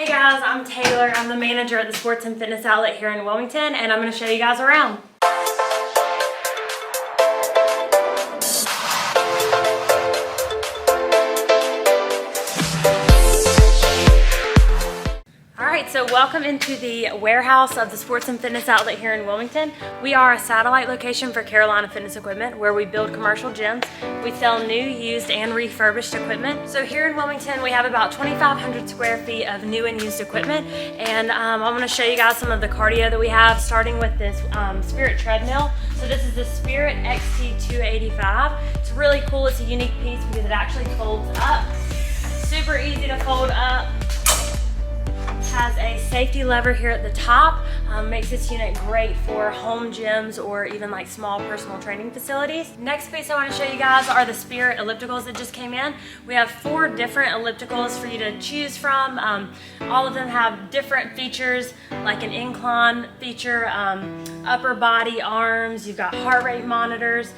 Hey guys, I'm Taylor. I'm the manager at the Sports and Fitness Outlet here in Wilmington, and I'm going to show you guys around. So welcome into the warehouse of the Sports and Fitness Outlet here in Wilmington. We are a satellite location for Carolina Fitness Equipment where we build commercial gyms. We sell new, used, and refurbished equipment. So here in Wilmington we have about 2,500 square feet of new and used equipment, and I'm going to show you guys some of the cardio that we have, starting with this Spirit Treadmill. So this is the Spirit XT285. It's really cool. It's a unique piece because it actually folds up. Super easy to fold up. Has a safety lever here at the top. Makes this unit great for home gyms or even like small personal training facilities. Next piece I want to show you guys are the Spirit Ellipticals that just came in. We have 4 different ellipticals for you to choose from. All of them have different features, like an incline feature, upper body, arms. You've got heart rate monitors,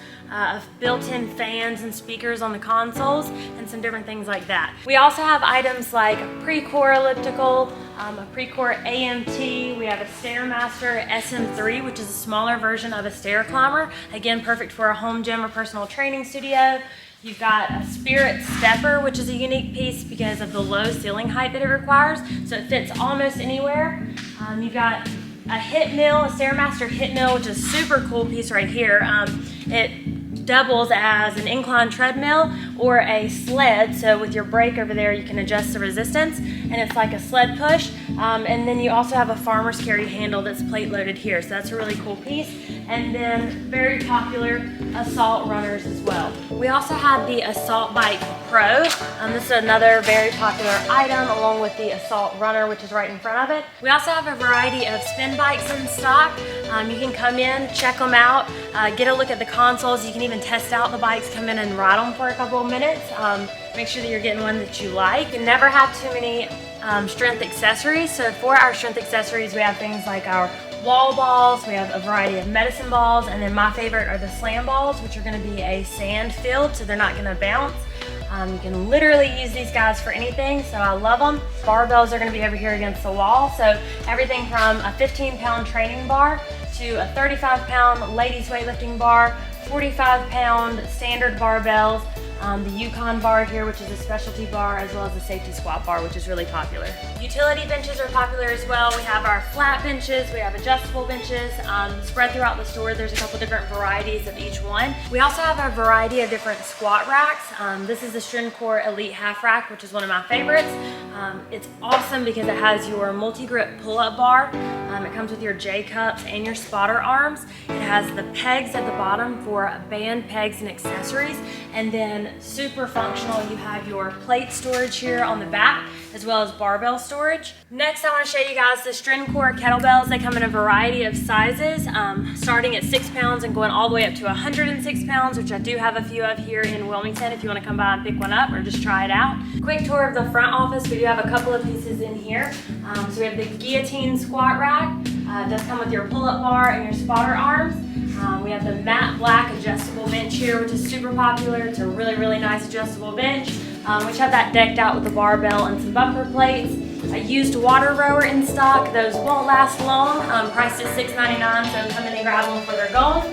built-in fans and speakers on the consoles, and some different things like that. We also have items like PreCore Elliptical, a PreCore AMT. We have a Stairmaster SM3, which is a smaller version of a stair climber. Again, perfect for a home gym or personal training studio. You've got a Spirit Stepper, which is a unique piece because of the low ceiling height that it requires, so it fits almost anywhere. You've got a hip mill, a Stairmaster hip mill, which is a super cool piece right here. It doubles as an incline treadmill or a sled, so with your brake over there you can adjust the resistance, and it's like a sled push. And then you also have a farmer's carry handle that's plate loaded here, so that's a really cool piece. And then very popular assault runners as well. We also have the Assault Bike Pro. This is another very popular item along with the Assault Runner, which is right in front of it. We also have a variety of spin bikes in stock. You can come in, check them out, get a look at the consoles. You can even test out the bikes, come in and ride them for a couple of minutes. Make sure that you're getting one that you like. You never have too many strength accessories. So for our strength accessories, we have things like our wall balls, we have a variety of medicine balls, and then my favorite are the slam balls, which are going to be a sand filled, so they're not going to bounce. You can literally use these guys for anything, so I love them. Barbells are going to be over here against the wall, so everything from a 15-pound training bar to a 35-pound ladies weightlifting bar, 45-pound standard barbells, the Yukon bar here, which is a specialty bar, as well as the safety squat bar, which is really popular. Utility benches are popular as well. We have our flat benches, we have adjustable benches, spread throughout the store. There's a couple different varieties of each one. We also have a variety of different squat racks. This is the PreCore Elite Half Rack, which is one of my favorites. It's awesome because it has your multi-grip pull-up bar. It comes with your J-cups and your spotter arms. It has the pegs at the bottom for band pegs and accessories, and then super functional, you have your plate storage here on the back, as well as barbell storage. Next, I want to show you guys the PreCore Kettlebells. They come in a variety of sizes, starting at 6 pounds and going all the way up to 106 pounds, which I do have a few of here in Wilmington if you want to come by and pick one up or just try it out. Quick tour of the front office. We do have a couple of pieces in here. So we have the guillotine squat rack. It does come with your pull-up bar and your spotter arms. We have the matte black adjustable bench here, which is super popular. It's a really, really nice adjustable bench. We have that decked out with a barbell and some bumper plates. A used water rower in stock. Those won't last long. Priced at $6.99, so come in and grab them before they're gone.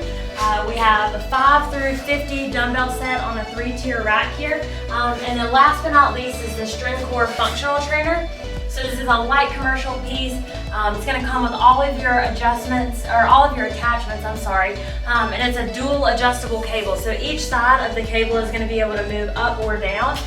We have a 5 through 50 dumbbell set on a 3-tier rack here. And then last but not least is the PreCore Functional Trainer. So this is a light commercial piece. It's going to come with all of your adjustments, or all of your attachments, I'm sorry. And it's a dual adjustable cable. So each side of the cable is going to be able to move up or down.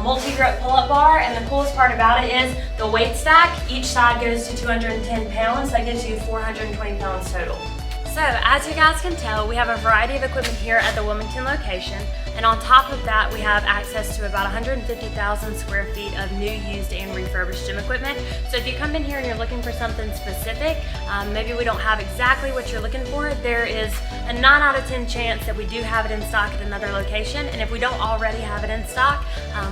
Multi-grip pull-up bar, and the coolest part about it is the weight stack. Each side goes to 210 pounds. That gives you 420 pounds total. So as you guys can tell, we have a variety of equipment here at the Wilmington location, and on top of that we have access to about 150,000 square feet of new, used, and refurbished gym equipment. So if you come in here and you're looking for something specific, maybe we don't have exactly what you're looking for, there is a 9 out of 10 chance that we do have it in stock at another location, and if we don't already have it in stock,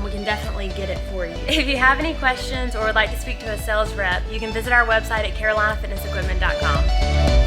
we can definitely get it for you. If you have any questions or would like to speak to a sales rep, you can visit our website at carolinafitnessequipment.com.